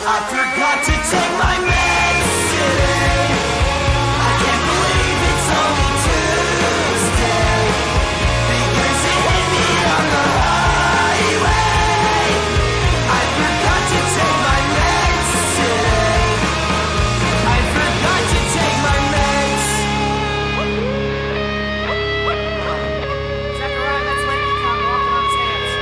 I forgot to take my meds today. I can't believe it's only Tuesday. Fingers hit me on the highway. I forgot to take my meds today. I forgot to take my meds. Zachariah, that's Lady Con walking on his hands.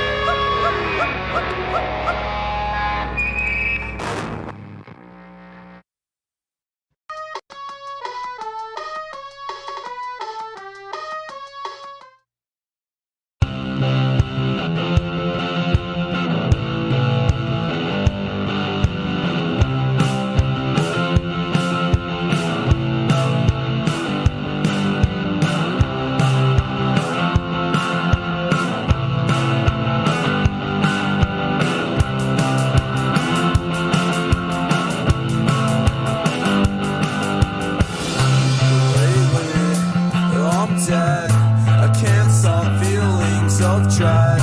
I'm dead. I can't stop feelings of dread.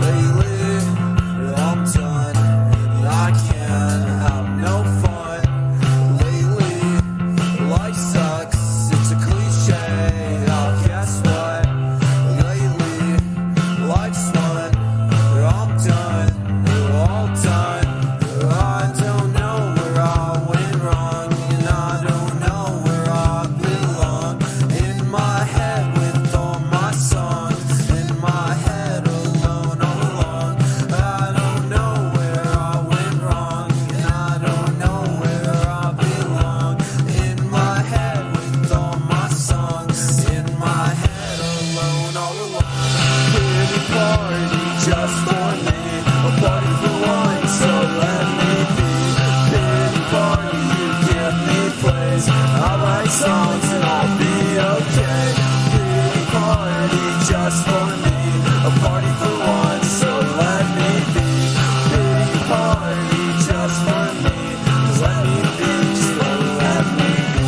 Lately, I'm done. I can't have no fun. Lately, life sucks. It's a cliche. Oh, guess what? Lately, life's fun. I'm done. All done. I don't know where I went wrong, and I don't know where I belong. In my head with all my songs, in my head alone all along. I don't know where I went wrong, and I don't know where I belong. In my head with all my songs, in my head alone all along. Pretty party just for me, a party for one, so let me be. Pretty party, you give me praise. I write songs and I'll be okay. Pretty party just for me, a party for one, so let me be. Pretty party just for me, let me be, just let me be.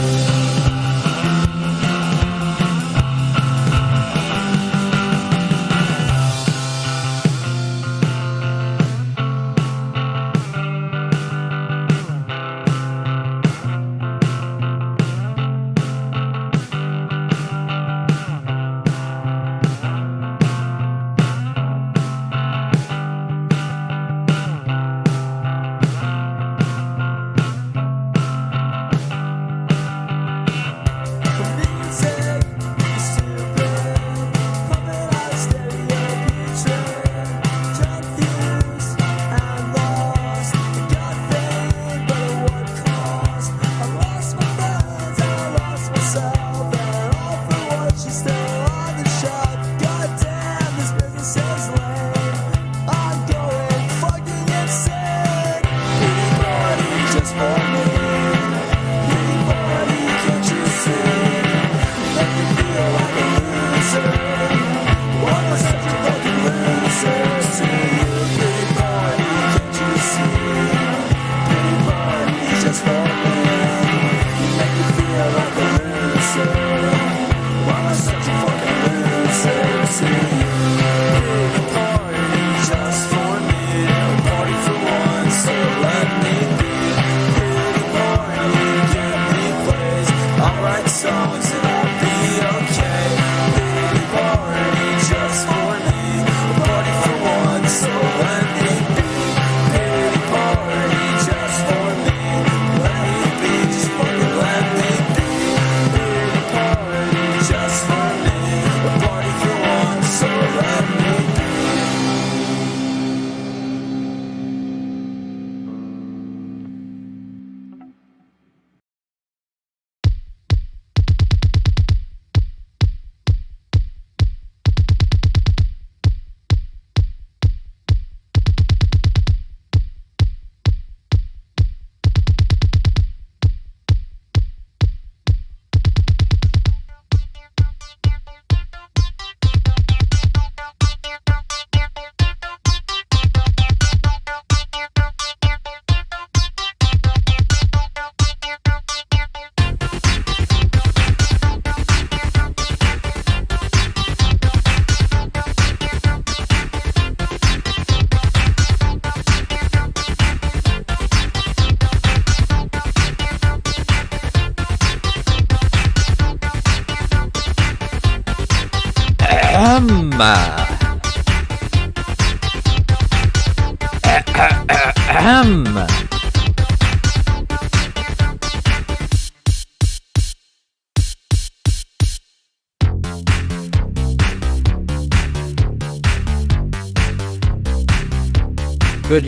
Good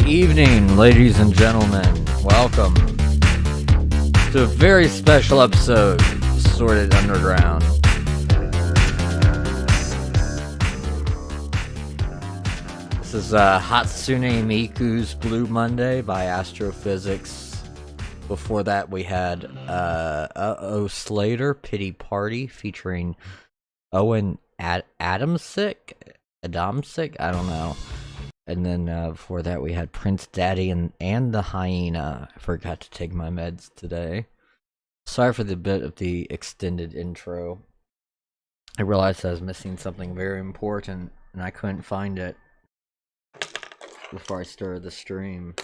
evening, ladies and gentlemen. Welcome to a very special episode of Sordid Underground. This is Hatsune Miku's Blue Monday by Astrophysics. Before that, we had O Slater, Pity Party, featuring Owen Adamsick? I don't know. And then before that, we had Prince Daddy and the Hyena. I forgot to take my meds today. Sorry for the bit of the extended intro. I realized I was missing something very important, and I couldn't find it before I started the stream.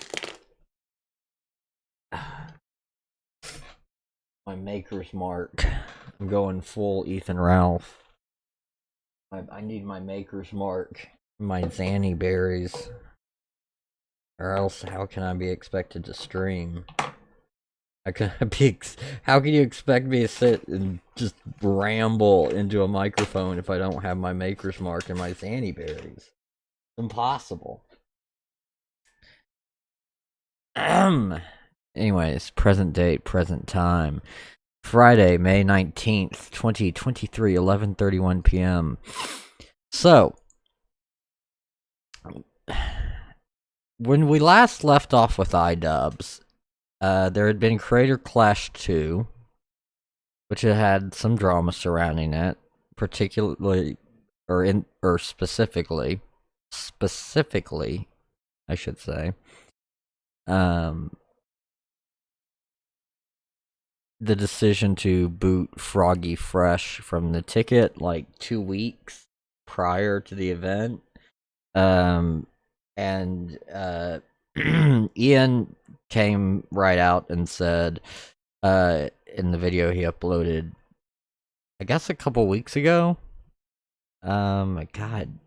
My maker's mark. I'm going full Ethan Ralph. I need my maker's mark. My Zanny berries, or else how can I be expected to stream? How can you expect me to sit and just ramble into a microphone if I don't have my maker's mark and my Zanny berries? Impossible. Anyways, present date, present time. Friday, May 19th, 2023, 11:31 p.m. So, when we last left off with iDubbbz, there had been Creator Clash 2, which had some drama surrounding it, particularly, specifically, I should say, the decision to boot Froggy Fresh from the ticket like 2 weeks prior to the event. And Ian came right out and said in the video he uploaded, I guess a couple weeks ago. God,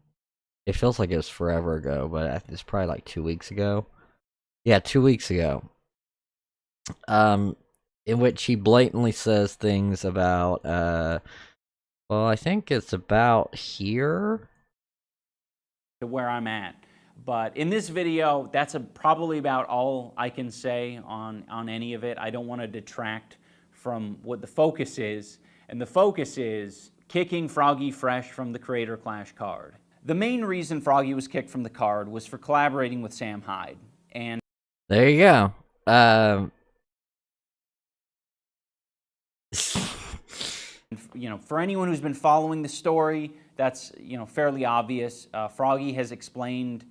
it feels like it was forever ago, but it's probably like 2 weeks ago. Yeah, 2 weeks ago. In which he blatantly says things about, well, I think it's about here. To where I'm at. But in this video, that's probably about all I can say on any of it. I don't want to detract from what the focus is, and the focus is kicking Froggy Fresh from the Creator Clash card. The main reason Froggy was kicked from the card was for collaborating with Sam Hyde. And there you go. You know, for anyone who's been following the story, that's, you know, fairly obvious. Froggy has explained,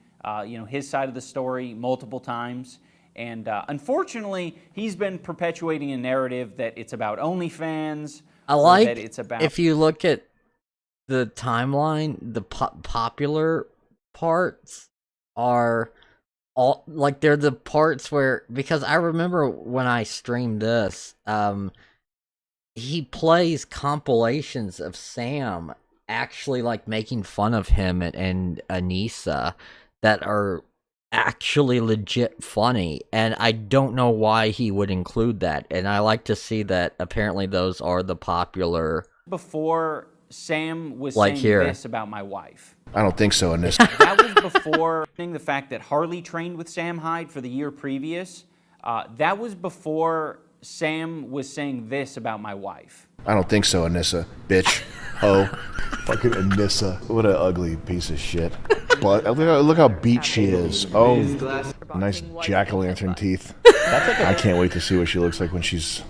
you know, his side of the story multiple times. And unfortunately, he's been perpetuating a narrative that it's about OnlyFans. I like, that it's about, if you look at the timeline, the popular parts are all, like, they're the parts where, because I remember when I streamed this, he plays compilations of Sam actually, like, making fun of him and Anissa that are actually legit funny, and I don't know why he would include that, and I like to see that apparently those are the popular. Before Sam was like saying here. this about my wife. I don't think so in this. That was before the fact that Harley trained with Sam Hyde for the year previous. That was before Sam was saying this about my wife. I don't think so, Anissa. Bitch. Ho. Fucking Anissa. What an ugly piece of shit. But look how beat she is. Oh, nice jack-o'-lantern teeth. I can't wait to see what she looks like when she's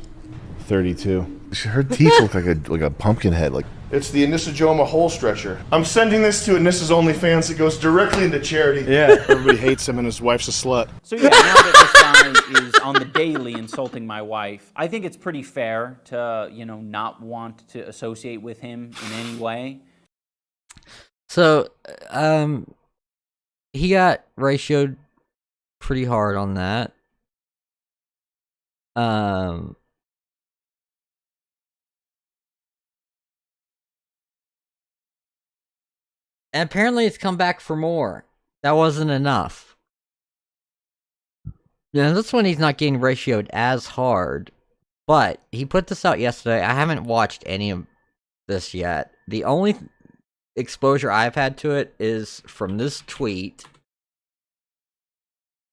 32. Her teeth look like a pumpkin head. Like, it's the Anissa Joma hole stretcher. I'm sending this to Anissa's OnlyFans. It goes directly into charity. Yeah, everybody hates him and his wife's a slut. So yeah, now that this guy is on the daily insulting my wife, I think it's pretty fair to, you know, not want to associate with him in any way. So, he got ratioed pretty hard on that. And apparently it's come back for more. That wasn't enough. Yeah, this one he's not getting ratioed as hard. But he put this out yesterday. I haven't watched any of this yet. The only exposure I've had to it is from this tweet.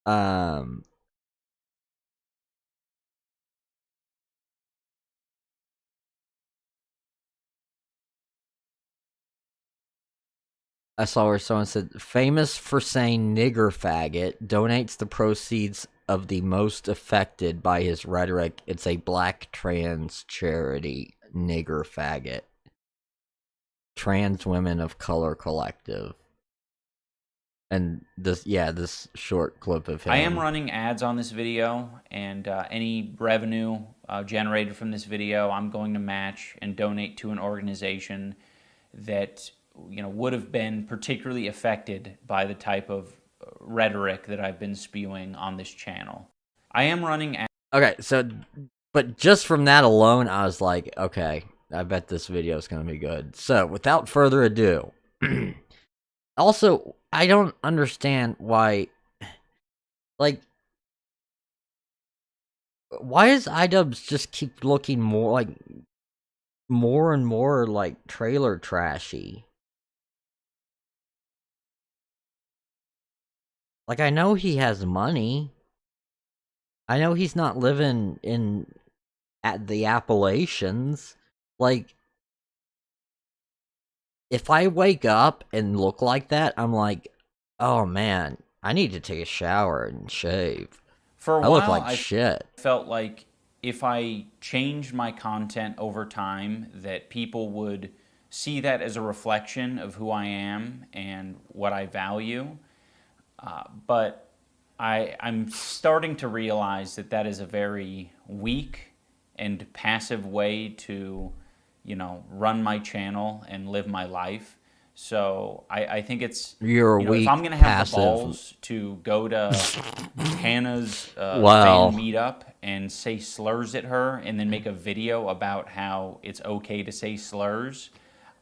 I saw where someone said, famous for saying nigger faggot, donates the proceeds of the most affected by his rhetoric. It's a black trans charity, nigger faggot. Trans Women of Color Collective. And this short clip of him. I am running ads on this video, and any revenue generated from this video, I'm going to match and donate to an organization that would have been particularly affected by the type of rhetoric that I've been spewing on this channel. I am running ads. Okay, so, but just from that alone, I was like, okay, I bet this video is going to be good. So, without further ado, also, I don't understand why, like, why does iDubbbz just keep looking more and more like trailer trashy? Like, I know he has money. I know he's not living at the Appalachians. Like, if I wake up and look like that, I'm like, oh man, I need to take a shower and shave. For a I while, look like shit. Felt like if I changed my content over time, that people would see that as a reflection of who I am and what I value. But I'm starting to realize that that is a very weak and passive way to, run my channel and live my life. So I think it's, You're weak, if I'm going to have passive. the balls to go to Hannah's fan meetup and say slurs at her and then make a video about how it's okay to say slurs,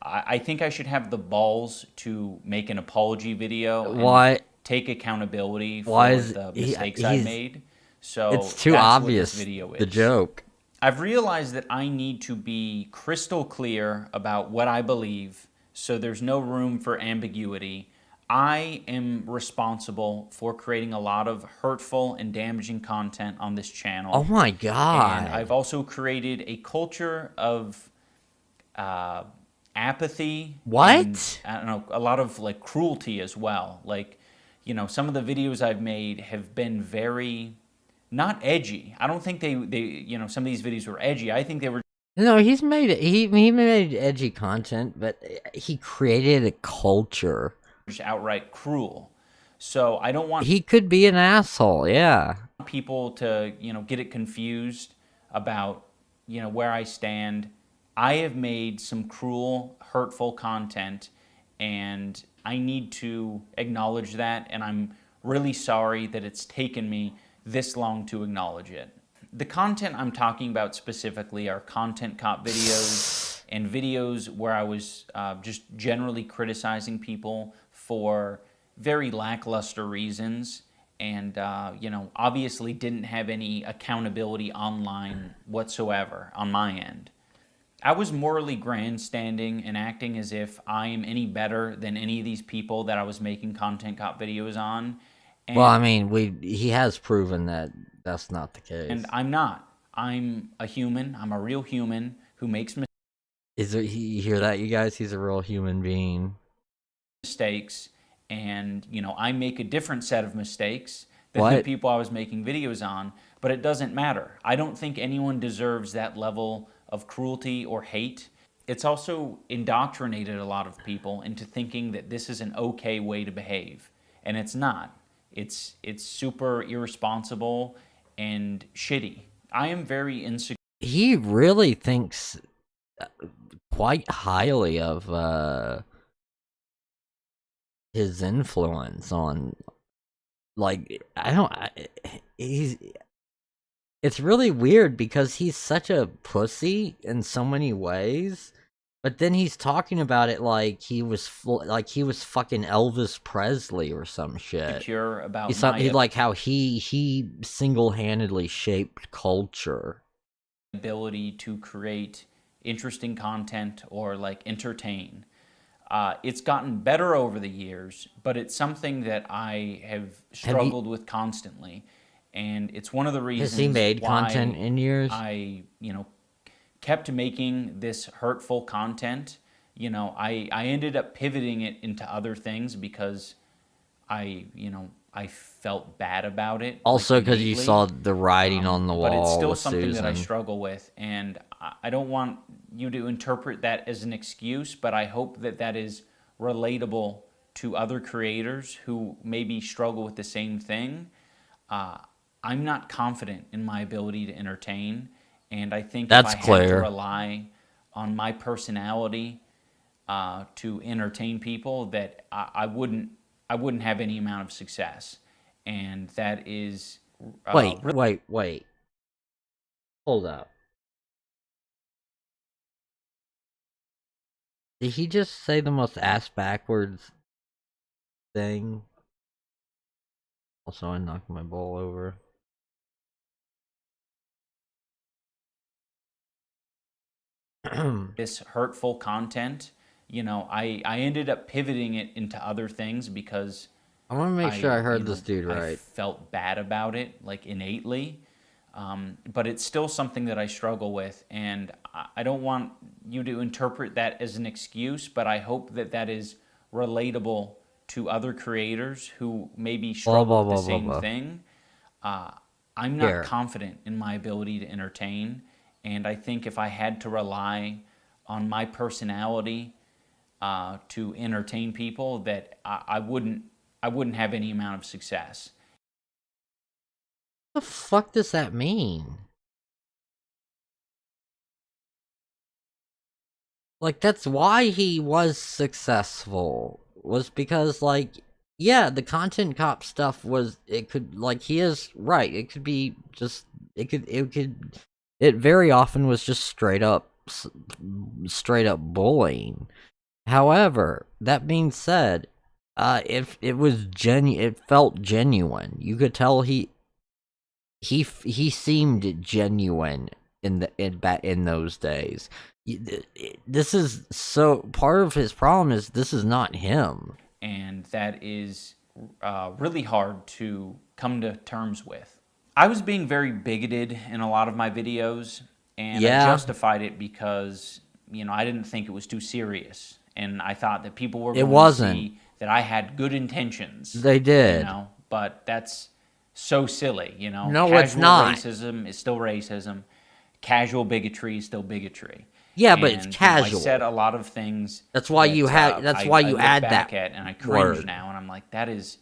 I think I should have the balls to make an apology video. Why? Take accountability for the mistakes I made. So it's too that's obvious, what this video is. the joke. I've realized that I need to be crystal clear about what I believe, so there's no room for ambiguity. I am responsible for creating a lot of hurtful and damaging content on this channel. Oh my god. And I've also created a culture of apathy. What? And, I don't know, a lot of like cruelty as well. Like, some of the videos I've made have been very not edgy. I don't think they some of these videos were edgy. I think they were. No, he made edgy content, but he created a culture. Just outright cruel. So I don't want He could be an asshole, yeah. people to, get it confused about, where I stand. I have made some cruel, hurtful content, and I need to acknowledge that, and I'm really sorry that it's taken me this long to acknowledge it. The content I'm talking about specifically are content cop videos and videos where I was just generally criticizing people for very lackluster reasons and, obviously didn't have any accountability online whatsoever on my end. I was morally grandstanding and acting as if I am any better than any of these people that I was making content cop videos on. And, well, I mean, he has proven that that's not the case. And I'm not. I'm a human. I'm a real human who makes You hear that, you guys? He's a real human being. mistakes, and, I make a different set of mistakes than the people I was making videos on, but it doesn't matter. I don't think anyone deserves that level of cruelty or hate. It's also indoctrinated a lot of people into thinking that this is an okay way to behave, and it's not. It's super irresponsible and shitty. I am very insecure. He really thinks quite highly of his influence on, like, it's really weird because he's such a pussy in so many ways But then he's talking about it like he was fucking Elvis Presley or some shit. insecure about He's my like how he single-handedly shaped culture. ability to create interesting content or like entertain. It's gotten better over the years, but it's something that I have struggled with constantly, and it's one of the reasons Has he made why content in years? I kept making this hurtful content. I ended up pivoting it into other things because I felt bad about it. Also, because you innately. saw the writing on the wall. But it's still with something Susan. that I struggle with, and I don't want you to interpret that as an excuse, but I hope that that is relatable to other creators who maybe struggle with the same thing. I'm not confident in my ability to entertain, and I think That's if I had to clear. rely on my personality to entertain people, that I wouldn't have any amount of success, and that is Wait. Hold up. Did he just say the most ass backwards thing? Also, I knocked my bowl over. this hurtful content. I ended up pivoting it into other things because I want to make sure I heard this dude I right. felt bad about it, like innately. But it's still something that I struggle with, and I don't want you to interpret that as an excuse, but I hope that that is relatable to other creators who maybe struggle with the same thing. I'm not confident in my ability to entertain, and I think if I had to rely on my personality to entertain people, that I wouldn't have any amount of success. What the fuck does that mean? Like, that's why he was successful. Was because, like, yeah, the content cop stuff was, it could, like, he is right. It could be just, it very often was just straight up bullying. However, that being said, if it was it felt genuine. You could tell he seemed genuine in those days. This is so part of his problem is this is not him, and that is really hard to come to terms with. I was being very bigoted in a lot of my videos, and I justified it because I didn't think it was too serious, and I thought that people were going to see that I had good intentions. They did, but that's so silly. No, casual it's not. Racism is still racism. Casual bigotry is still bigotry. Yeah, but it's casual. I said a lot of things. That's why you have. That's why you add that. And I cringe now, and I'm like, that is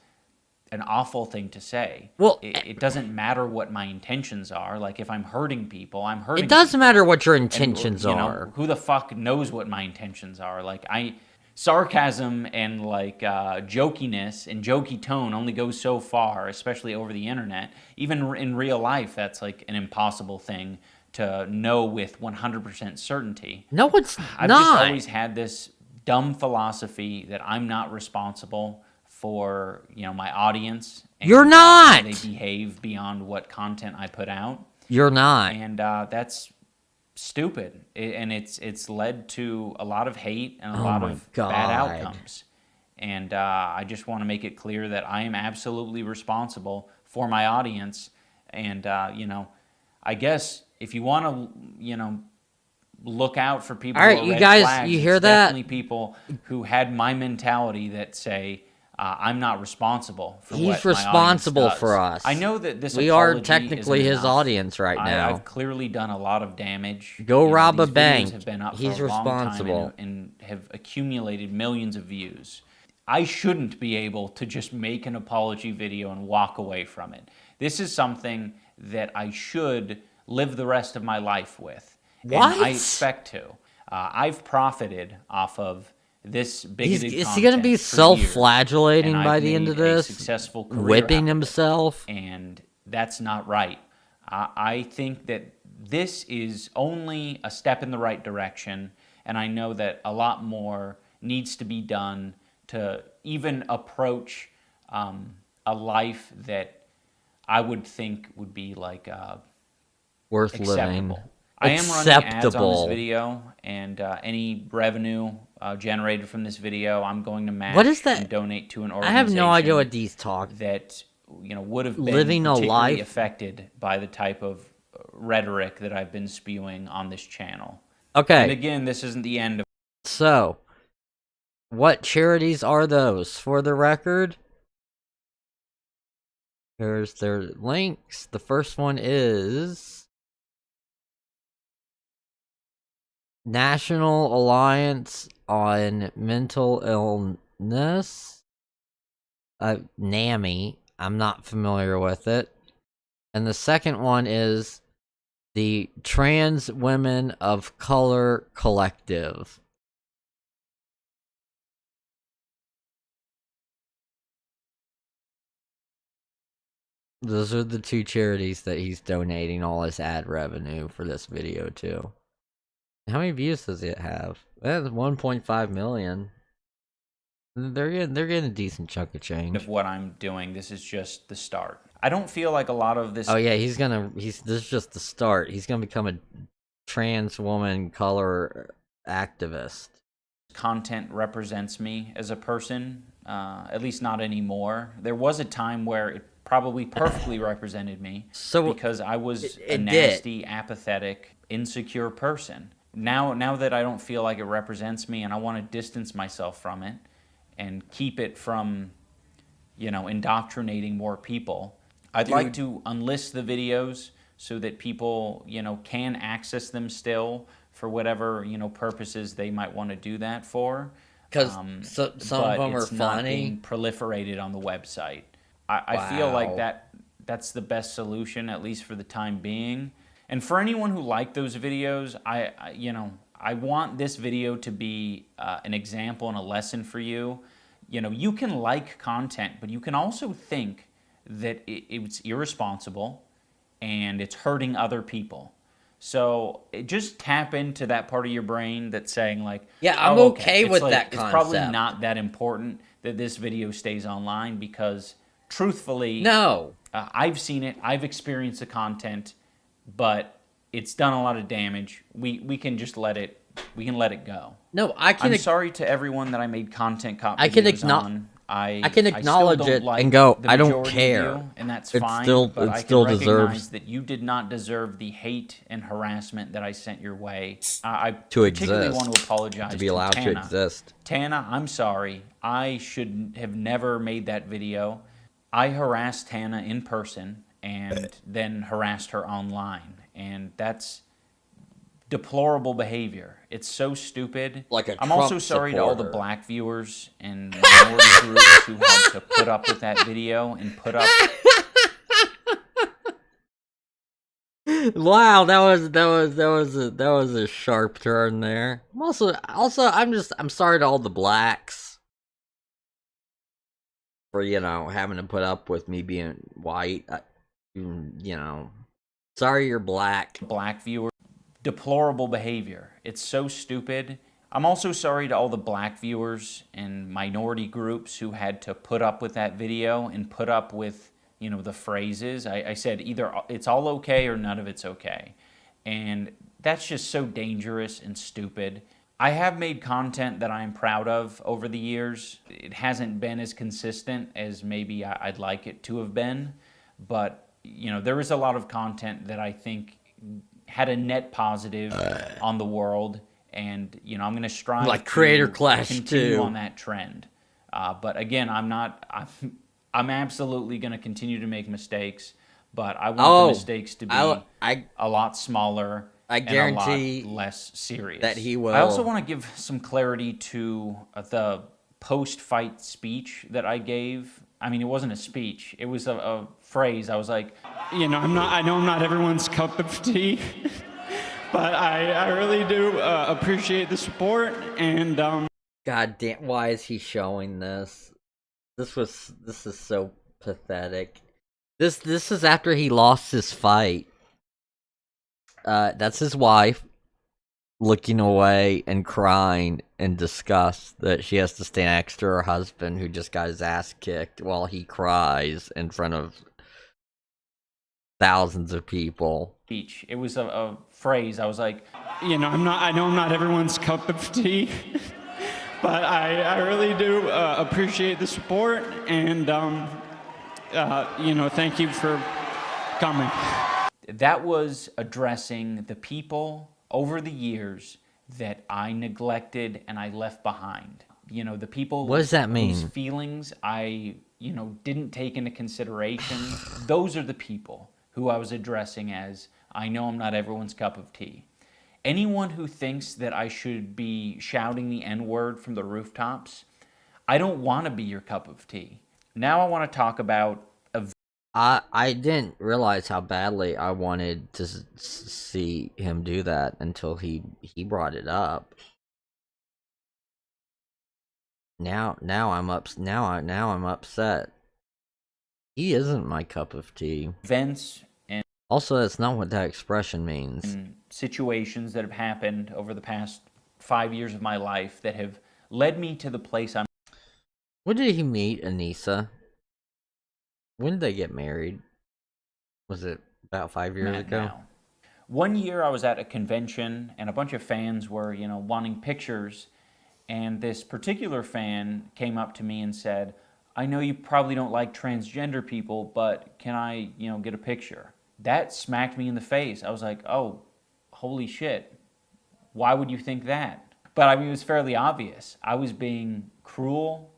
an awful thing to say. Well, it doesn't matter what my intentions are. Like, if I'm hurting people, I'm hurting. It does people. matter what your intentions are. Who the fuck knows what my intentions are? Like, sarcasm and like jokiness and jokey tone only goes so far, especially over the internet. Even in real life, that's like an impossible thing to know with 100% certainty. No, it's I've not. just always had this dumb philosophy that I'm not responsible for, my audience. And You're not. how they behave beyond what content I put out. You're not. And that's stupid. And it's led to a lot of hate and a lot of bad outcomes. And I just want to make it clear that I am absolutely responsible for my audience. And, I guess if you want to, look out for people. All right, who are you red guys, flags, you hear it's that? Definitely people who had my mentality that say I'm not responsible for what He's responsible my audience does. for us. I know that this. We are apology technically isn't his enough. audience right now. I've clearly done a lot of damage. Go rob a these videos bank. Have been up He's for a long time responsible. and have accumulated millions of views. I shouldn't be able to just make an apology video and walk away from it. This is something that I should live the rest of my life with. What? And I expect to. I've profited off of this bigoted content. Is he going to be self-flagellating by the end of this? Successful career whipping himself? And that's not right. I think that this is only a step in the right direction, and I know that a lot more needs to be done to even approach a life that I would think would be like worth acceptable. living. I am running ads on this video, and any revenue generated from this video, I'm going to match What is that? and donate to an I organization. have no idea what these talk. That would have been Living a particularly life affected by the type of rhetoric that I've been spewing on this channel. Okay. And again, this isn't the end of. So, what charities are those? For the record, here's their links. The first one is National Alliance on Mental Illness. NAMI. I'm not familiar with it. And the second one is the Trans Women of Color Collective. Those are the two charities that he's donating all his ad revenue for this video to. How many views does it have? That's 1.5 million. They're getting a decent chunk of change. Of what I'm doing, this is just the start. I don't feel like a lot of this. Oh yeah, this is just the start. He's gonna become a trans woman color activist. Content represents me as a person, at least not anymore. There was a time where it probably perfectly represented me, because I was a nasty, apathetic, insecure person. Now that I don't feel like it represents me, and I want to distance myself from it and keep it from, indoctrinating more people, I'd like to unlist the videos so that people, can access them still for whatever, purposes they might want to do that for. Because some of them are it's not funny. being proliferated on the website. I feel like that's the best solution, at least for the time being. And for anyone who liked those videos, I want this video to be an example and a lesson for you. You can like content, but you can also think that it's irresponsible and it's hurting other people. So just tap into that part of your brain that's saying like, yeah, I'm oh, okay with that concept. It's probably not that important that this video stays online, because truthfully, no, I've seen it, I've experienced the content, but it's done a lot of damage. We can just let it. We can let it go. No, I'm sorry to everyone that I made content cop videos on. I can acknowledge still don't it like and go, the I don't majority of care. you, and that's It fine. still- but it I still can deserves recognize that you did not deserve the hate and harassment that I sent your way. I To particularly exist. want to apologize To be allowed to Tana. exist. Tana, I'm sorry. I should have never made that video. I harassed Tana in person and then harassed her online, and that's deplorable behavior. It's so stupid. Like a I'm also Trump sorry to all the supporter. black viewers and minority groups who had to put up with that video and put up. Wow, that was a sharp turn there. I'm sorry to all the blacks for having to put up with me being white. Sorry you're black. Black viewers. Deplorable behavior. It's so stupid. I'm also sorry to all the black viewers and minority groups who had to put up with that video and put up with, the phrases. I said either it's all okay or none of it's okay. And that's just so dangerous and stupid. I have made content that I'm proud of over the years. It hasn't been as consistent as maybe I'd like it to have been. But, there is a lot of content that I think had a net positive on the world, and I'm going to strive like Creator to Clash continue 2 on that trend. But again, I'm absolutely going to continue to make mistakes, but I want the mistakes to be a lot smaller. I guarantee and a lot less serious. that he will. I also want to give some clarity to the post-fight speech that I gave. I mean, it wasn't a speech; it was a phrase. I was like, I know I'm not everyone's cup of tea, but I really do appreciate the support. And God damn! Why is he showing this? This is so pathetic. This is after he lost his fight. That's his wife. looking away and crying in disgust that she has to stand next to her husband who just got his ass kicked while he cries in front of thousands of people. Speech. It was a phrase. I was like, You know, I know I'm not everyone's cup of tea, but I really do appreciate the support, and you know, thank you for coming. that was addressing the people over the years that I neglected and I left behind. You know, the people What does that mean? whose feelings I, didn't take into consideration. Those are the people who I was addressing as, I know I'm not everyone's cup of tea. Anyone who thinks that I should be shouting the N-word from the rooftops, I don't want to be your cup of tea. Now I want to talk about I didn't realize how badly I wanted to see him do that until he brought it up. Now I'm upset. He isn't my cup of tea. events and Also, that's not what that expression means. situations that have happened over the past 5 years of my life that have led me to the place I'm. When did he meet Anissa? When did they get married? Was it about 5 years at ago? now. 1 year I was at a convention and a bunch of fans were, wanting pictures, and this particular fan came up to me and said, I know you probably don't like transgender people, but can I, get a picture? That smacked me in the face. I was like, oh, holy shit. Why would you think that? But I mean, it was fairly obvious. I was being cruel,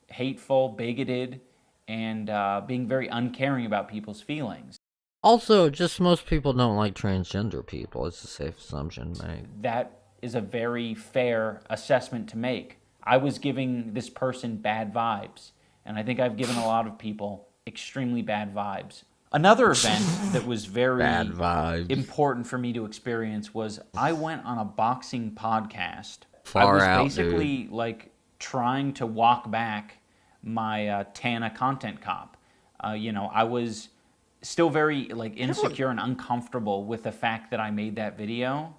hateful, bigoted, and being very uncaring about people's feelings. Also, just most people don't like transgender people. It's a safe assumption, mate. That is a very fair assessment to make. I was giving this person bad vibes, and I think I've given a lot of people extremely bad vibes. Another event that was very Bad vibes. important for me to experience was I went on a boxing podcast. Far I was out, basically like trying to walk back my Tana content cop. I was still very insecure and uncomfortable with the fact that I made that video,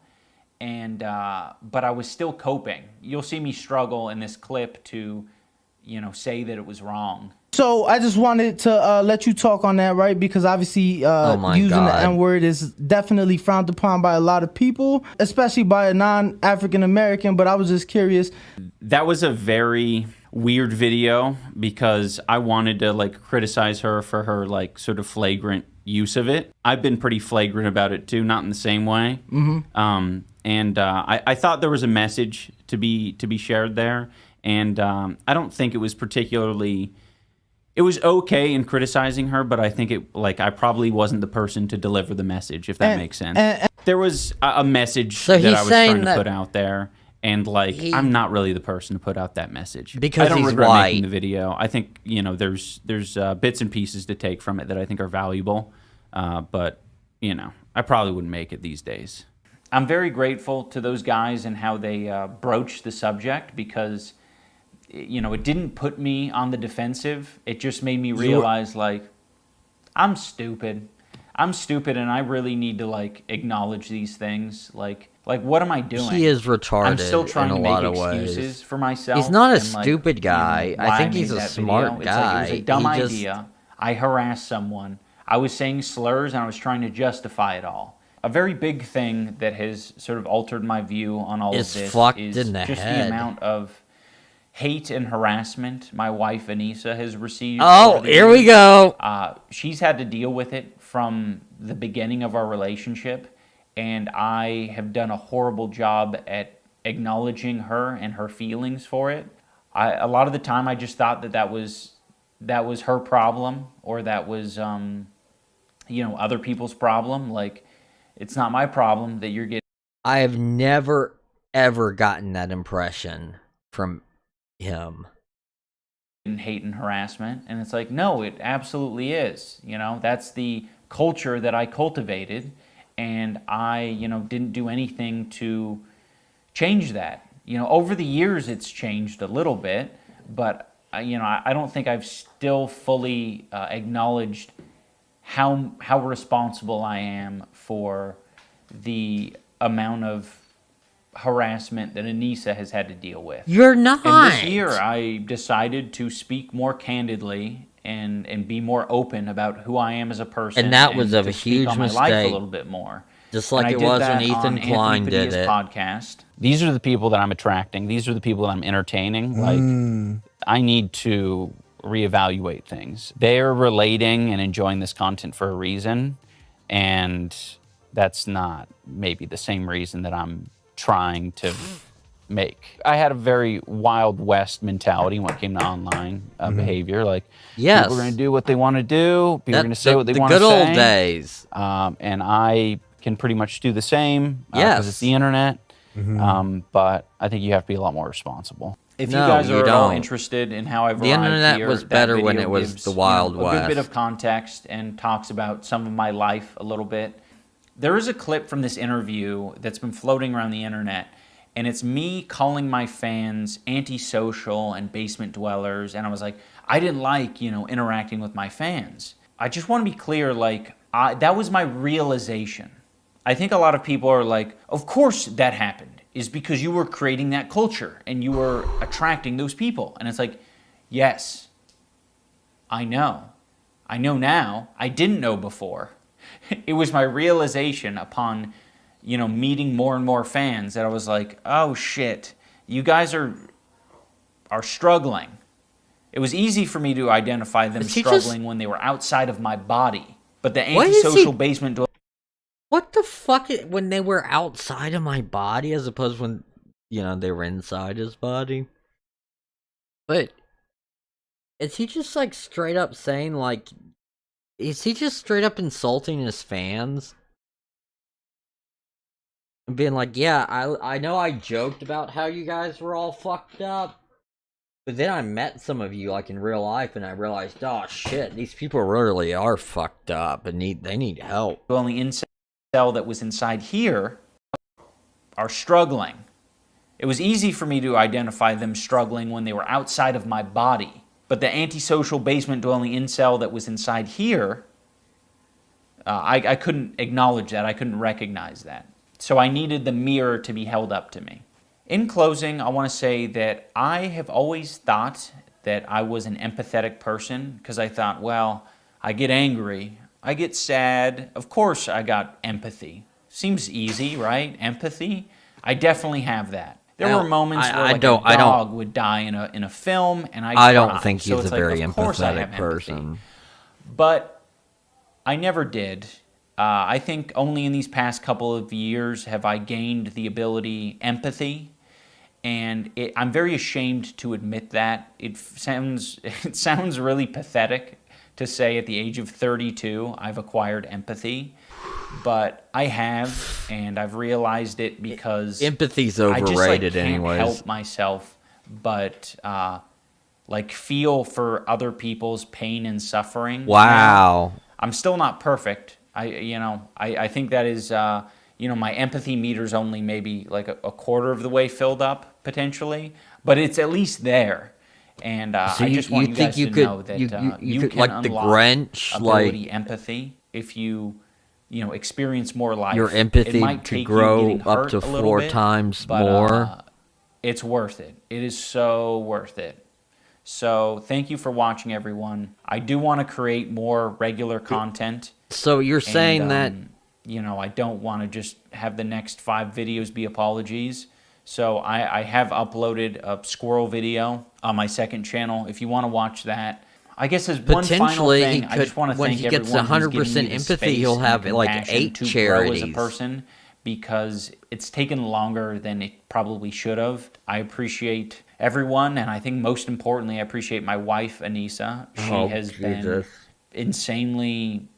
and but I was still coping. You'll see me struggle in this clip to, say that it was wrong. So I just wanted to let you talk on that, right? Because obviously using the N-word is definitely frowned upon by a lot of people, especially by a non-African American. But I was just curious. That was a very weird video because I wanted to criticize her for her sort of flagrant use of it. I've been pretty flagrant about it too, not in the same way. And I thought there was a message to be shared there, and I don't think it was particularly. It was okay in criticizing her, but I think I probably wasn't the person to deliver the message, if that makes sense. There was a message that I was trying to put out there, and I'm not really the person to put out that message. Because I don't he's regret white. making the video. I think, there's bits and pieces to take from it that I think are valuable, but, I probably wouldn't make it these days. I'm very grateful to those guys and how they broached the subject because it didn't put me on the defensive. It just made me realize, I'm stupid. I'm stupid, and I really need to, acknowledge these things. What am I doing? He is retarded. I'm still trying in to a lot make of excuses ways. for myself. He's not a and, stupid guy. why I think made he's a that smart video. guy. It was a dumb He just- idea. I harassed someone. I was saying slurs, and I was trying to justify it all. A very big thing that has sort of altered my view on all Is of this fucked is in the just head. the amount of hate and harassment my wife Anissa has received. Oh, over the here we years. go. She's had to deal with it from the beginning of our relationship, and I have done a horrible job at acknowledging her and her feelings for it. A lot of the time I just thought that was her problem, or that was other people's problem. It's not my problem that you're getting I have never, ever gotten that impression from him. hate and harassment. And it's no, it absolutely is. That's the culture that I cultivated, and I, didn't do anything to change that. Over the years it's changed a little bit, but I don't think I've still fully acknowledged how responsible I am for the amount of harassment that Anissa has had to deal with. You're not. And this year, I decided to speak more candidly and be more open about who I am as a person. And that was a to huge speak on my mistake. life a little bit more. Just like it was when Ethan Klein did it. Podcast. These are the people that I'm attracting. These are the people that I'm entertaining. Like, I need to reevaluate things. They're relating and enjoying this content for a reason, and that's not maybe the same reason that I'm trying to make. I had a very Wild West mentality when it came to online behavior. Like, yes, people are going to do what they want to do. People are going to say what they want to say. The good old days. And I can pretty much do the same because it's the internet. But I think you have to be a lot more responsible. If you guys are at all interested in how I've arrived here, the internet was better when it was the Wild West. A good bit of context and talks about some of my life a little bit. There is a clip from this interview that's been floating around the internet, and it's me calling my fans antisocial and basement dwellers, and I was like, I didn't like, interacting with my fans. I just want to be clear, like, that was my realization. I think a lot of people are like, of course that happened, is because you were creating that culture and you were attracting those people. And it's like, yes, I know. I know now. I didn't know before. It was my realization upon, meeting more and more fans that I was like, oh shit, you guys are struggling. It was easy for me to identify them struggling when they were outside of my body. But the antisocial basement dweller. What the fuck? When they were outside of my body as opposed when, they were inside his body? But is he just like straight up saying like, is he just straight up insulting his fans? And being like, yeah, I know I joked about how you guys were all fucked up. But then I met some of you like in real life and I realized, oh shit, these people really are fucked up and they need help. Only incel that was inside here are struggling. It was easy for me to identify them struggling when they were outside of my body. But the antisocial basement dwelling incel that was inside here, I couldn't acknowledge that. I couldn't recognize that. So I needed the mirror to be held up to me. In closing, I want to say that I have always thought that I was an empathetic person because I thought, well, I get angry, I get sad, of course I got empathy. Seems easy, right? Empathy? I definitely have that. There were moments where a dog would die in a film, and I don't think he's a very empathetic person. But I never did. I think only in these past couple of years have I gained the ability, empathy, and I'm very ashamed to admit that. It sounds really pathetic to say at the age of 32 I've acquired empathy. But I have, and I've realized it because empathy's overrated anyways. I can't help myself but feel for other people's pain and suffering. Wow. I'm still not perfect. I think that is my empathy meter's only maybe like a quarter of the way filled up potentially, but it's at least there. And so I just want you guys to know that you can like unlock the Grinch, ability, empathy if you experience more life. Your empathy could grow up to 4 times more. It's worth it. It is so worth it. So thank you for watching, everyone. I do want to create more regular content. So you're saying that... I don't want to just have the next 5 videos be apologies. So I have uploaded a squirrel video on my second channel. If you want to watch that, I guess as one final thing, I just want to thank everyone who's giving me the space he'll have and like 8 to charities. grow as a person, because it's taken longer than it probably should have. I appreciate everyone, and I think most importantly, I appreciate my wife, Anissa. She has been insanely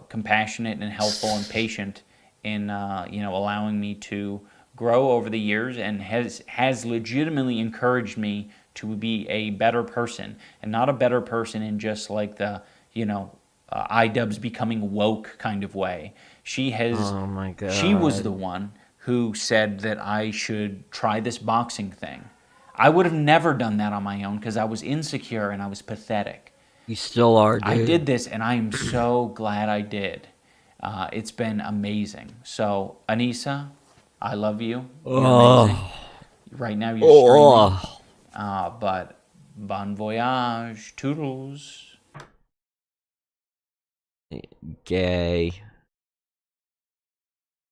compassionate and helpful and patient in allowing me to grow over the years, and has legitimately encouraged me to be a better person, and not a better person in just like the iDubbbz becoming woke kind of way. She has. Oh my God. She was the one who said that I should try this boxing thing. I would have never done that on my own because I was insecure and I was pathetic. You still are, dude. I did this, and I am so glad I did. It's been amazing. So, Anissa, I love you. You're amazing. Right now you're streaming. But bon voyage, toodles. Gay.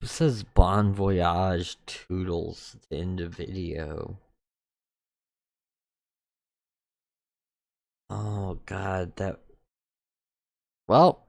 Who says bon voyage, toodles at the end of video? Oh god, that... Well,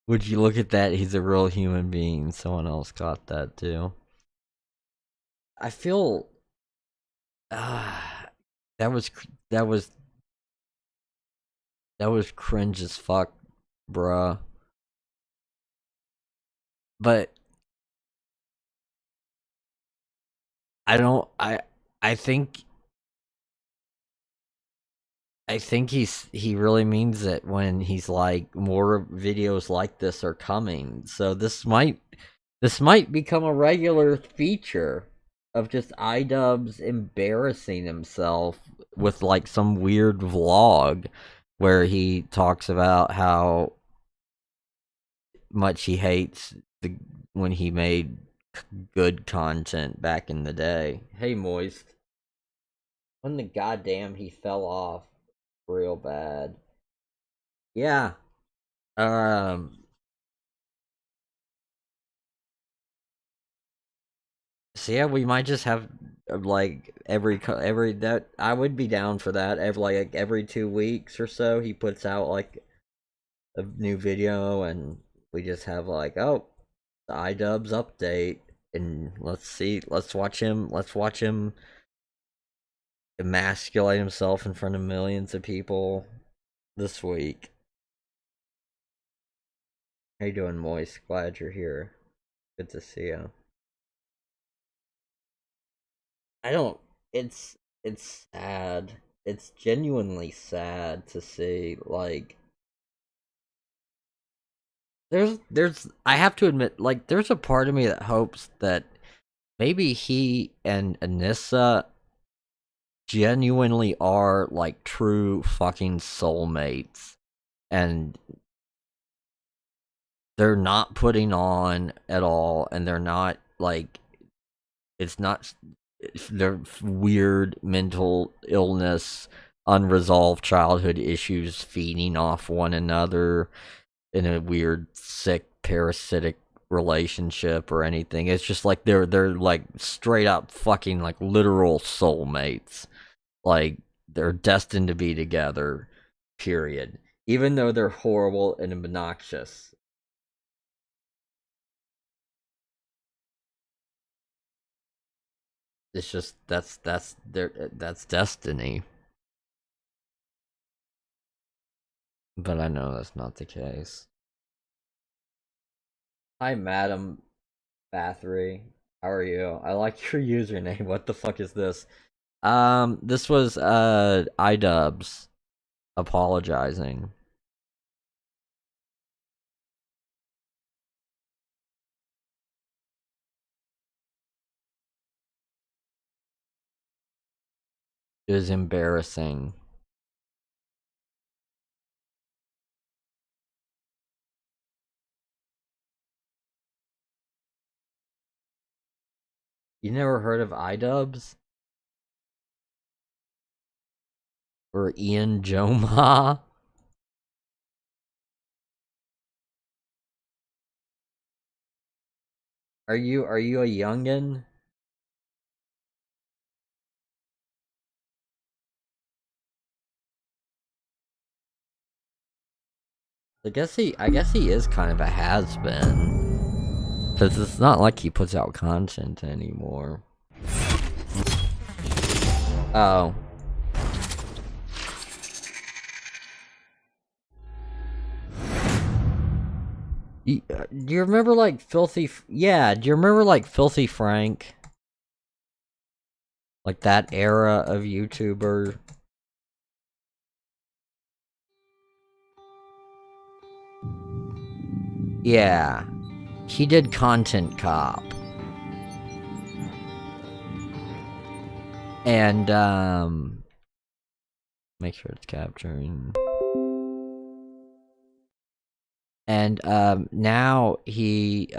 would you look at that? He's a real human being. Someone else got that too. I feel that was cringe as fuck, bruh. But I think he really means it when he's like, more videos like this are coming. So this might become a regular feature of just iDubbbz embarrassing himself with like some weird vlog where he talks about how much he hates when he made good content back in the day. Hey Moist. When the goddamn he fell off real bad. Yeah. So yeah, we might just have like every that I would be down for that. Every 2 weeks or so he puts out like a new video and we just have like, oh, the iDubbbz update, and let's watch him emasculate himself in front of millions of people this week. How you doing, Moist? Glad you're here. Good to see you. It's sad. It's genuinely sad to see, like, I have to admit, like, there's a part of me that hopes that maybe he and Anissa genuinely are, like, true fucking soulmates, and they're not putting on at all, and they're not, like, it's not their weird mental illness, unresolved childhood issues feeding off one another in a weird, sick, parasitic relationship or anything. It's just like they're like straight up fucking like literal soulmates. Like they're destined to be together, period. Even though they're horrible and obnoxious. It's just that's destiny. But I know that's not the case. Hi, Madam Bathory. How are you? I like your username. What the fuck is this? This was iDubbbz apologizing. It was embarrassing. You never heard of iDubbbz? Or Ian Joma? Are you a youngin? I guess he is kind of a has-been. Because it's not like he puts out content anymore. Oh. Do you remember like Filthy? Yeah, do you remember like Filthy Frank? Like that era of YouTuber. Yeah, he did Content Cop. And make sure it's capturing. And now he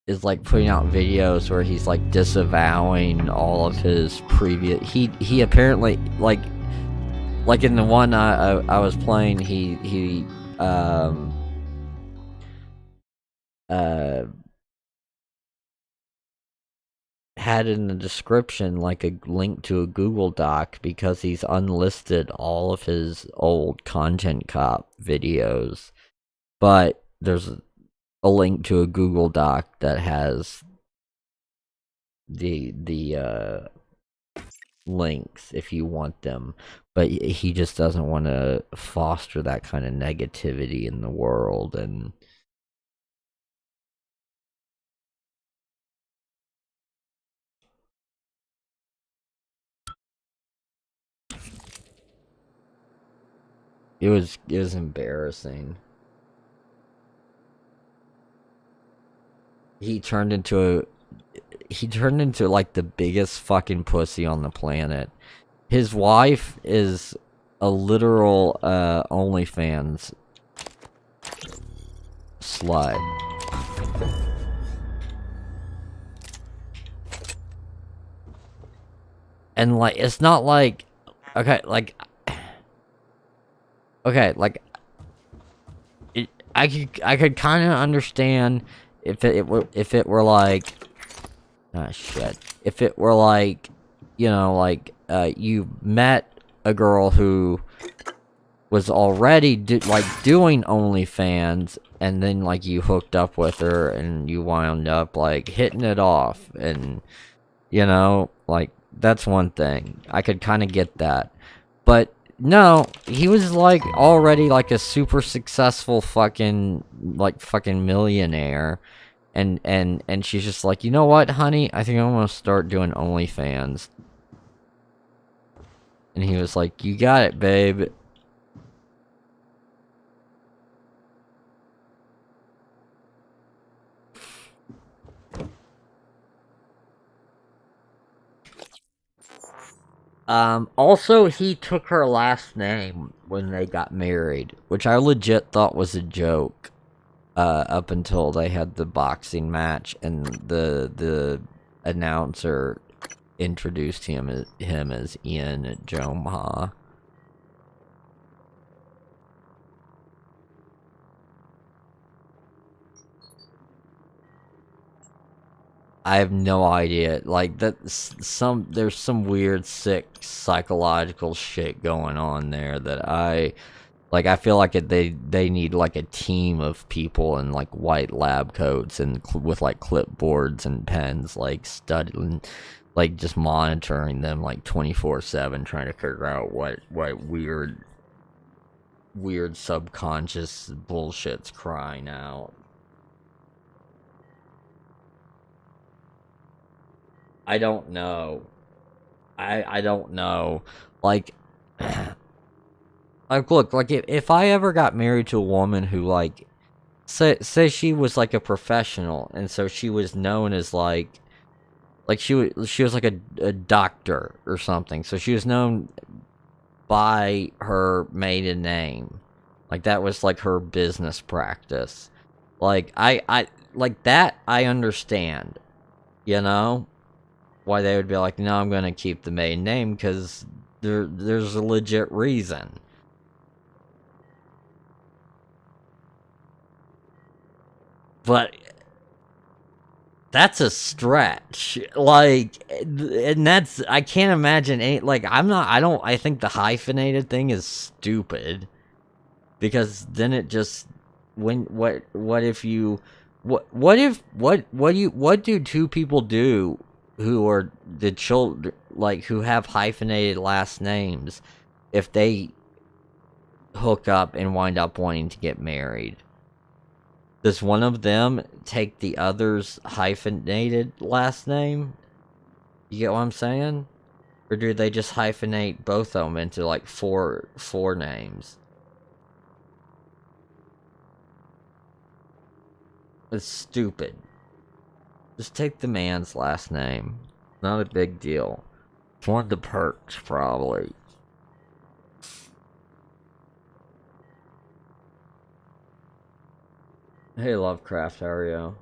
is like putting out videos where he's like disavowing all of his previous. He apparently like in the one I was playing, he had in the description like a link to a Google Doc because he's unlisted all of his old Content Cop videos, but there's a link to a Google Doc that has the links if you want them, but he just doesn't want to foster that kind of negativity in the world. And it was embarrassing. He turned into like the biggest fucking pussy on the planet. His wife is a literal OnlyFans slut. And like it's not like okay, like I could kind of understand if it were like shit. If it were like, you know, like you met a girl who was already doing OnlyFans, and then like you hooked up with her and you wound up like hitting it off, and you know, like that's one thing. I could kind of get that. But no, he was like already like a super successful fucking millionaire. And she's just like, you know what, honey? I think I'm gonna start doing OnlyFans. And he was like, you got it, babe. Also, he took her last name when they got married, which I legit thought was a joke. Up until they had the boxing match and the announcer introduced him as Ian Jomha. I have no idea. Like there's some weird sick psychological shit going on there that I feel like they need like a team of people in like white lab coats and with like clipboards and pens, like studying, like just monitoring them like 24/7, trying to figure out what weird subconscious bullshit's crying out. I don't know. I don't know. Like look, like if I ever got married to a woman who like say she was like a professional, and so she was known as like she was like a doctor or something, so she was known by her maiden name, like that was like her business practice. Like I like that I understand, you know, why they would be like, no, I'm gonna keep the maiden name because there's a legit reason. But that's a stretch, like, and that's, I can't imagine any, like, I think the hyphenated thing is stupid, because then it just, what do two people do who are the children, like, who have hyphenated last names, if they hook up and wind up wanting to get married? Does one of them take the other's hyphenated last name? You get what I'm saying? Or do they just hyphenate both of them into like four names? It's stupid. Just take the man's last name. Not a big deal. It's one of the perks, probably. Hey, Lovecraft, how are you?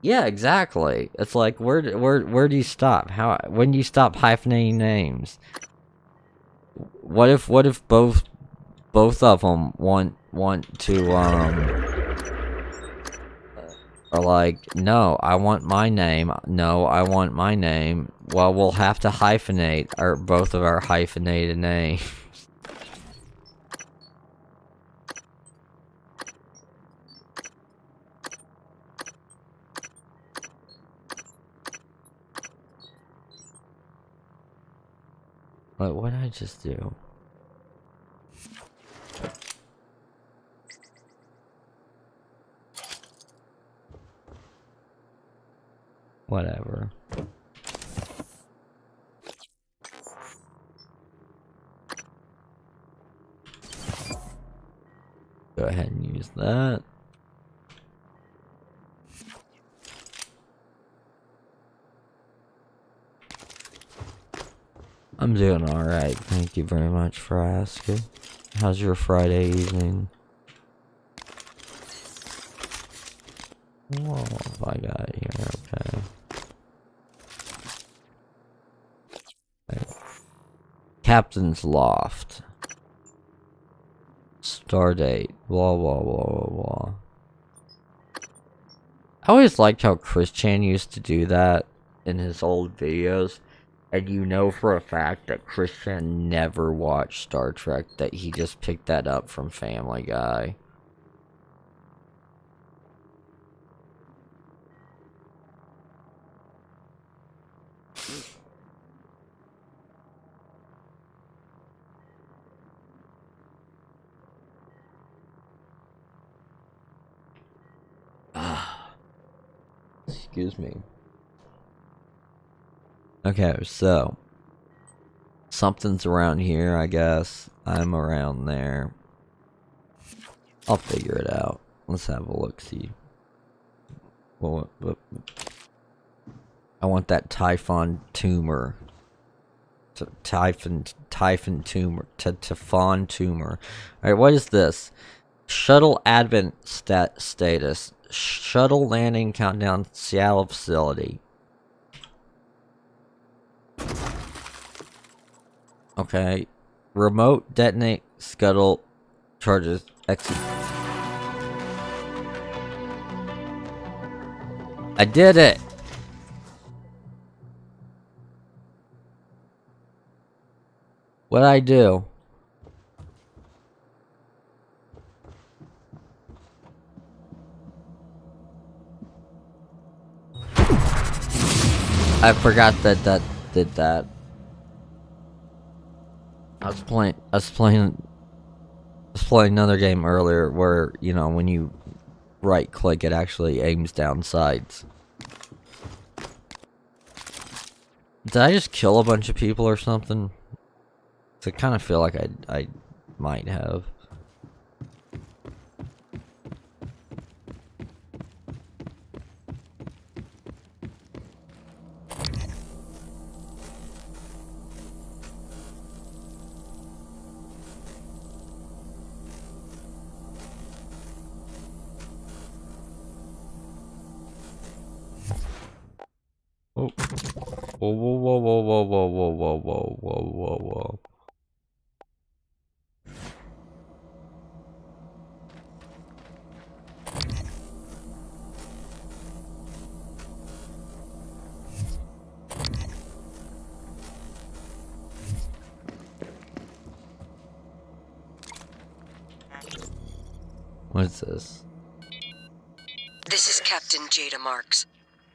Yeah, exactly. It's like, where do you stop? When do you stop hyphenating names? What if both of them want to are like, no, I want my name. No, I want my name. Well, we'll have to hyphenate both of our hyphenated names. What did I just do? Whatever. Go ahead and use that. I'm doing alright, thank you very much for asking. How's your Friday evening? Whoa, if I got it here, okay. Captain's Loft. Stardate, blah blah blah blah blah. I always liked how Chris Chan used to do that in his old videos. And you know for a fact that Christian never watched Star Trek, that he just picked that up from Family Guy. Excuse me. Okay, so something's around here, I guess. I'm around there. I'll figure it out. Let's have a look-see. Well, I want that Typhon tumor. Typhon tumor. Typhon tumor. Alright, what is this? Shuttle advent status. Shuttle landing countdown Seattle facility. Okay. Remote detonate scuttle charges exit. I did it! What'd I do? I forgot that did that. I was playing another game earlier where, you know, when you right click it actually aims down sights. Did I just kill a bunch of people or something? I kind of feel like I might have. Oh. Whoa, whoa, whoa, whoa, whoa, whoa, whoa, whoa, whoa, whoa, whoa, whoa. What is this? This is Captain Jada Marks.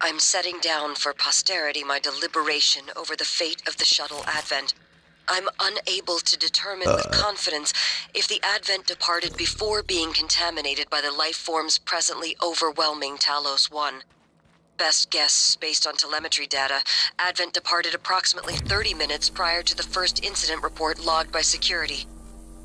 I'm setting down for posterity my deliberation over the fate of the shuttle Advent. I'm unable to determine with confidence if the Advent departed before being contaminated by the life forms presently overwhelming Talos 1. Best guess, based on telemetry data, Advent departed approximately 30 minutes prior to the first incident report logged by security.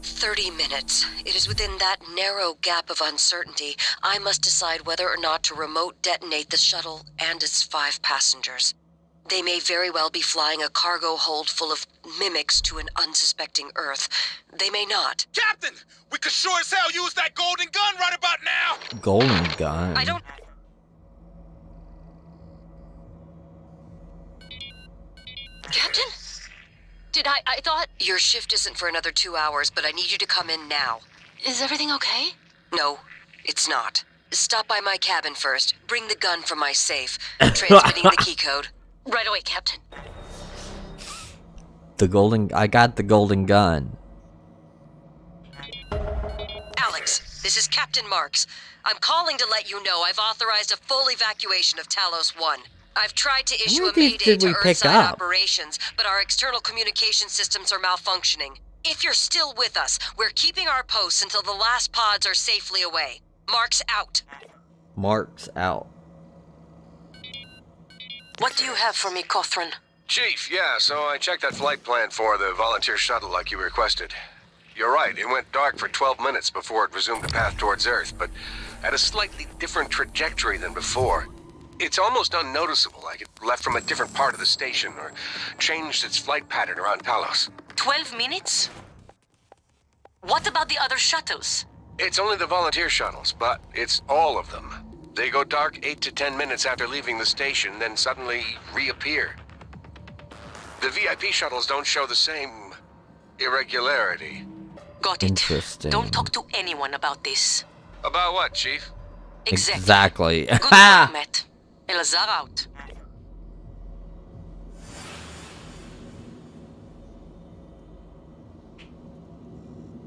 30 minutes. It is within that narrow gap of uncertainty I must decide whether or not to remote detonate the shuttle and its 5 passengers. They may very well be flying a cargo hold full of mimics to an unsuspecting Earth. They may not. Captain! We could sure as hell use that golden gun right about now! Golden gun? I don't... Captain? Did I thought... Your shift isn't for another 2 hours, but I need you to come in now. Is everything okay? No, it's not. Stop by my cabin first. Bring the gun from my safe. Transmitting the key code. Right away, Captain. I got the golden gun. Alex, this is Captain Marks. I'm calling to let you know I've authorized a full evacuation of Talos 1. I've tried to issue a mayday to Earthside operations, but our external communication systems are malfunctioning. If you're still with us, we're keeping our posts until the last pods are safely away. Marks out. Marks out. What do you have for me, Cothran? Chief, yeah, so I checked that flight plan for the volunteer shuttle like you requested. You're right, it went dark for 12 minutes before it resumed the path towards Earth, but at a slightly different trajectory than before. It's almost unnoticeable, like it left from a different part of the station or changed its flight pattern around Talos. 12 minutes? What about the other shuttles? It's only the volunteer shuttles, but it's all of them. They go dark 8 to 10 minutes after leaving the station, then suddenly reappear. The VIP shuttles don't show the same irregularity. Got it. Interesting. Don't talk to anyone about this. About what, Chief? Exactly. Good luck, Matt. Elazar out.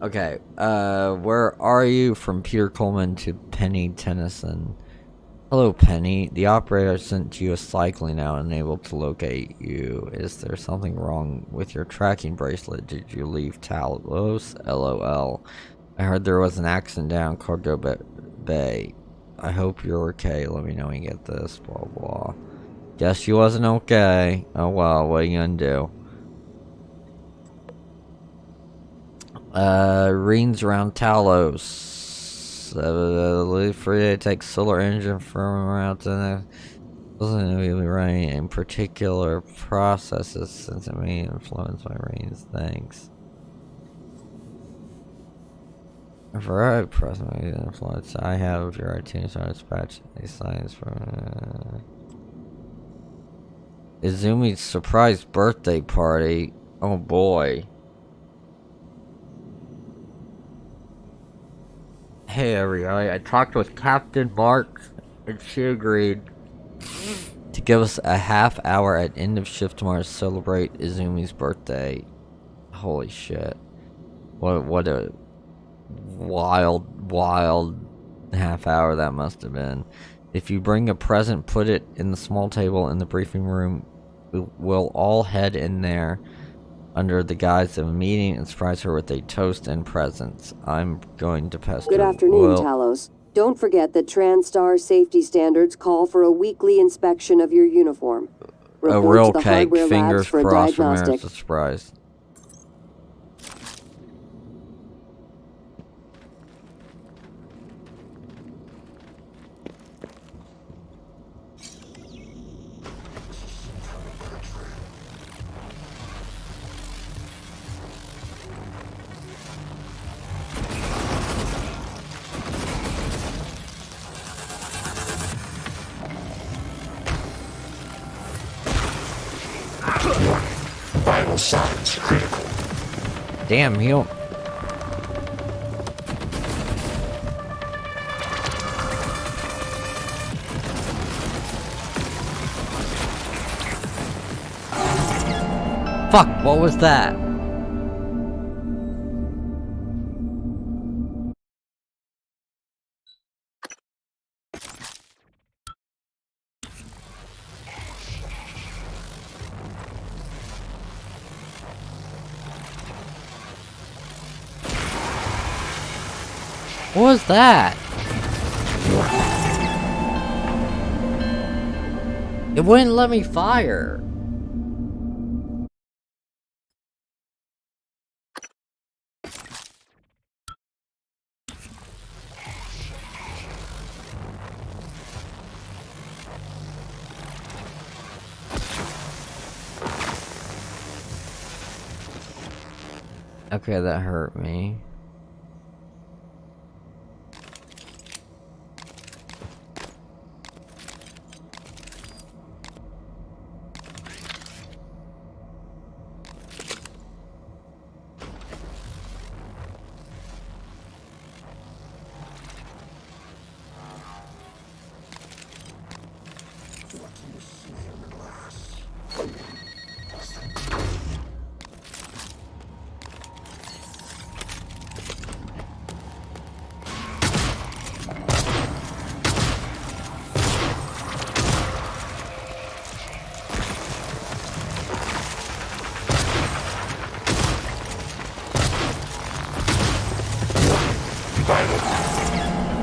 Okay, where are you? From Peter Coleman to Penny Tennyson. Hello, Penny. The operator sent you a cycling out unable to locate you. Is there something wrong with your tracking bracelet? Did you leave Talos? LOL. I heard there was an accident down Cargo Bay. I hope you're okay. Let me know when you get this. Blah, blah. Guess you wasn't okay. Oh, well. What are you gonna do? Rings around Talos. Free to take solar engine from around to doesn't really running in particular processes since it may influence my rings. Thanks. A variety of processes may influence. I have your iTunes on dispatch these signs from Izumi's surprise birthday party. Oh boy. Hey everybody, I talked with Captain Marks and she agreed to give us a half hour at end of shift tomorrow to celebrate Izumi's birthday. Holy shit. What a wild half hour that must have been. If you bring a present, put it in the small table in the briefing room. We'll all head in there under the guise of a meeting and surprise her with a toast and presents. I'm going to pester. Good afternoon, Talos. Don't forget that TranStar safety standards call for a weekly inspection of your uniform. A real cake, fingers crossed for Mary's surprise. Vital signs critical. Damn, he'll. Fuck, what was that? What was that? It wouldn't let me fire. Okay, that hurt me.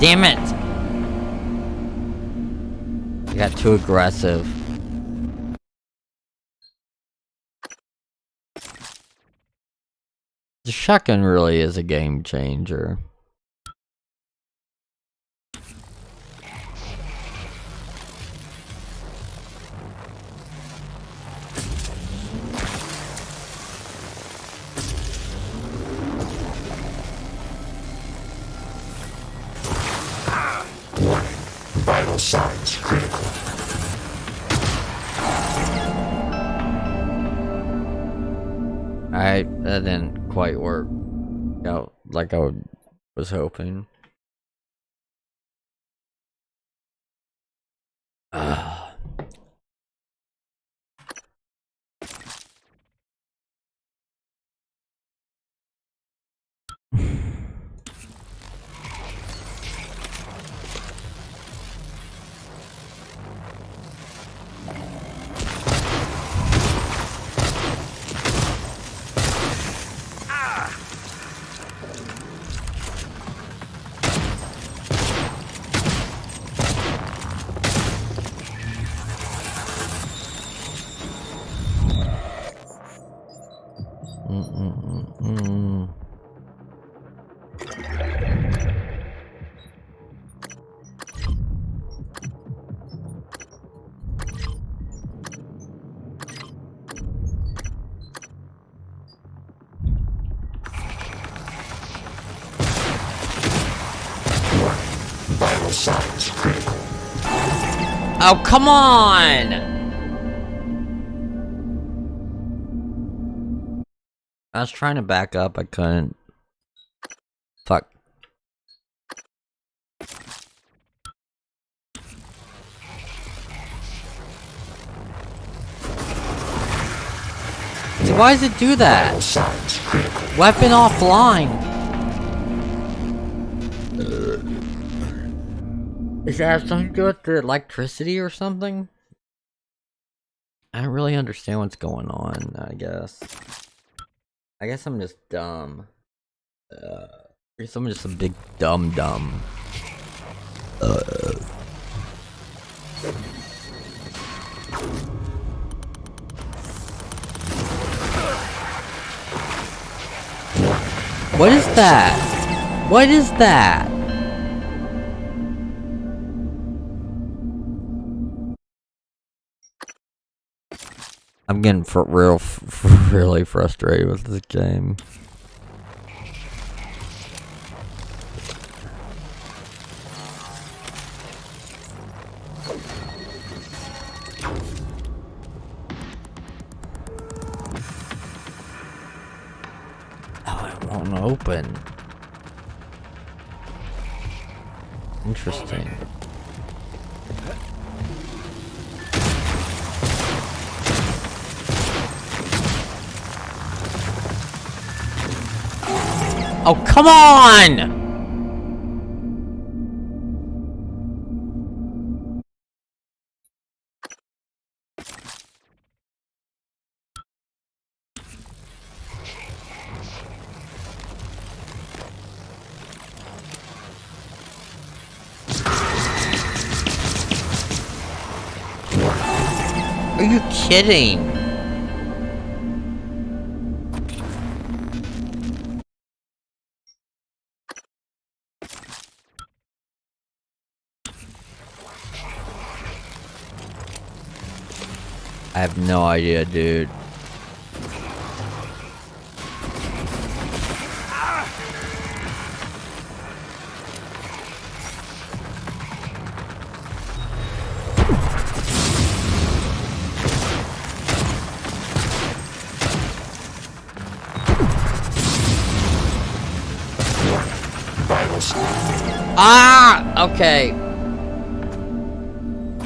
Damn it! I got too aggressive. The shotgun really is a game changer. Vital signs critical. That didn't quite work out like I was hoping. Vital signs critical. Oh, come on! I was trying to back up, I couldn't. Fuck. See, why does it do that? Weapon offline. Does that have something to do with the electricity or something? I don't really understand what's going on, I guess. I guess I'm just dumb. I guess I'm just a big dumb. What is that? What is that? I'm getting really frustrated with this game. Oh, it won't open. Interesting. Oh, come on! Are you kidding? I have no idea, dude. Ah! Okay.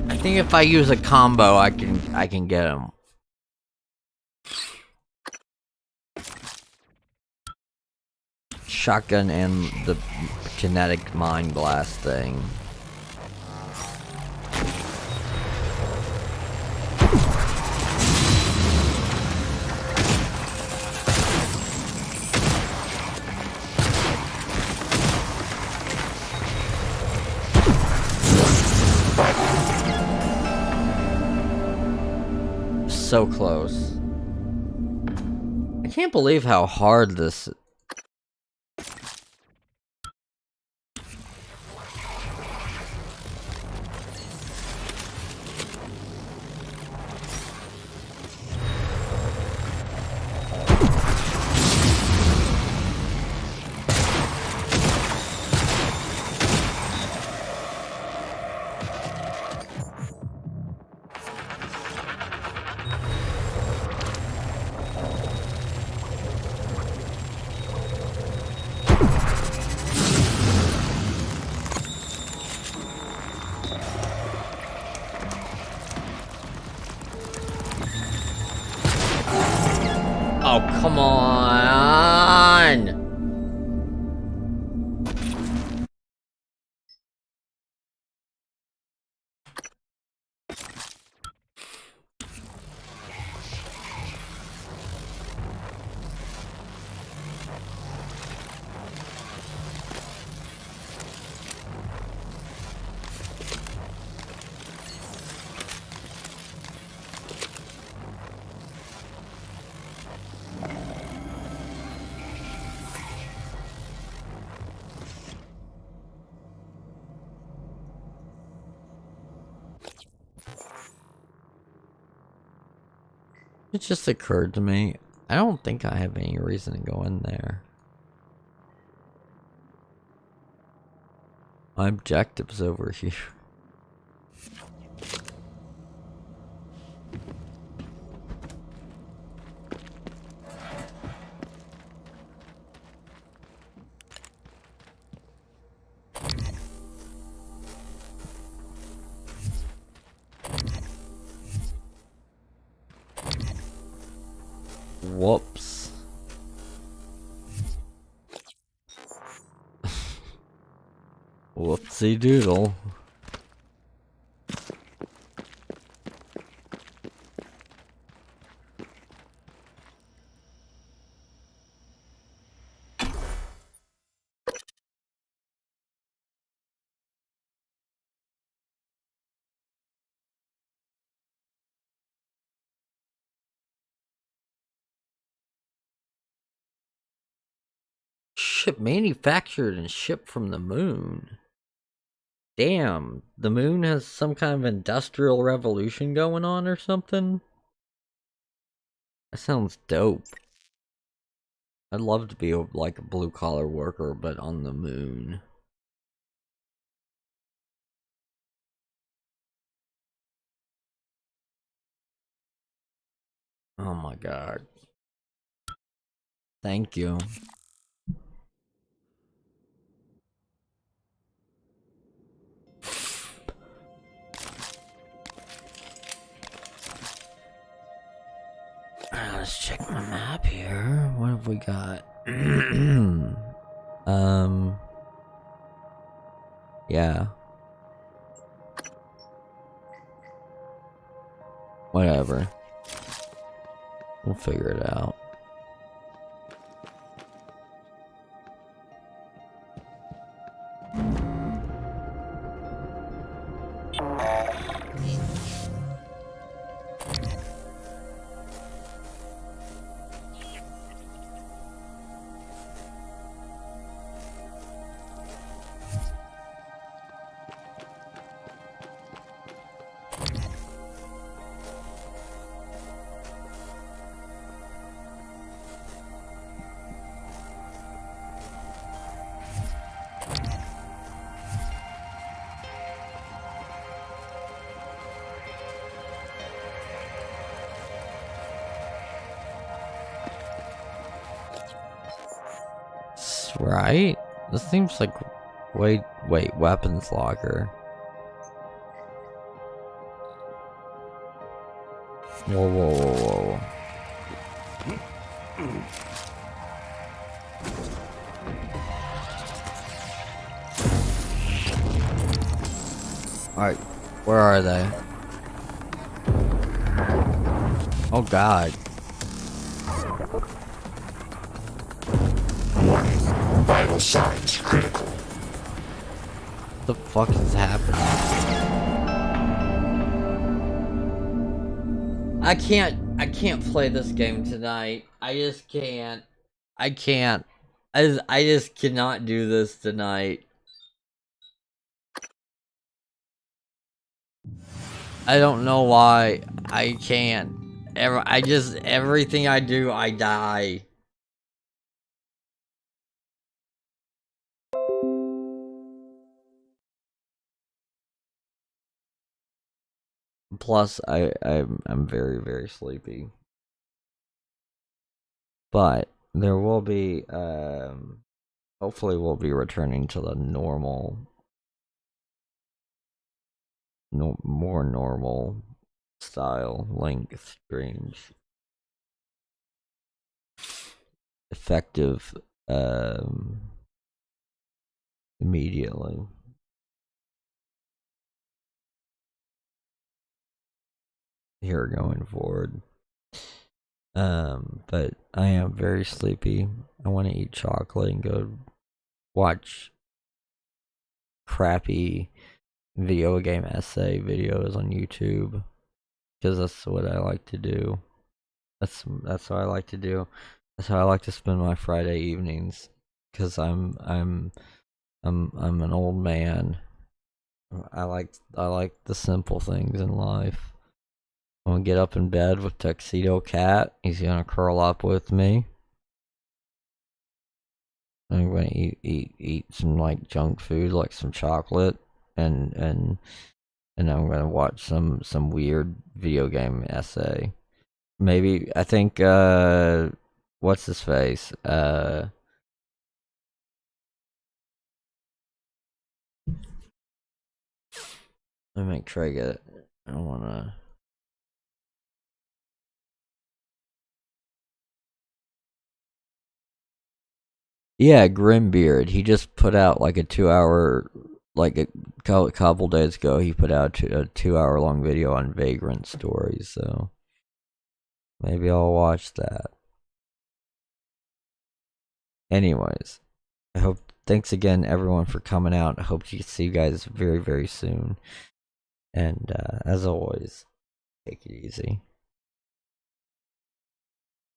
I think if I use a combo, I can get him. Shotgun and the kinetic mind blast thing. So close. I can't believe how hard this. Oh, come on! It just occurred to me, I don't think I have any reason to go in there. My objective's over here. Whoops. Whoopsie doodle. Ship manufactured and shipped from the moon. Damn, the moon has some kind of industrial revolution going on or something? That sounds dope. I'd love to be like a blue-collar worker, but on the moon. Oh my god. Thank you. Alright, let's check my map here. What have we got? Yeah. Whatever. We'll figure it out. right? This seems like... Wait, weapons locker. Whoa. Alright, where are they? Oh god. Warning. Vital signs critical. What the fuck is happening? I can't play this game tonight. I just can't. I just cannot do this tonight. I don't know why I can't. Everything I do, I die. Plus, I'm very, very sleepy. But there will be, hopefully we'll be returning to the normal, more normal style length streams. Effective, immediately. Here going forward. But I am very sleepy. I want to eat chocolate and go watch crappy video game essay videos on YouTube, because that's what I like to do. That's what I like to do. That's how I like to spend my Friday evenings, because I'm an old man. I like the simple things in life. I'm gonna get up in bed with Tuxedo Cat. He's gonna curl up with me. I'm gonna eat some like junk food, like some chocolate, and I'm gonna watch some weird video game essay. Maybe I think what's his face? Let me make sure I get it. I don't wanna. Yeah, Grimbeard. He just put out like a 2-hour, like a couple days ago, he put out a 2-hour long video on Vagrant stories, so maybe I'll watch that. Anyways, thanks again everyone for coming out. I hope to see you guys very, very soon. And as always, take it easy.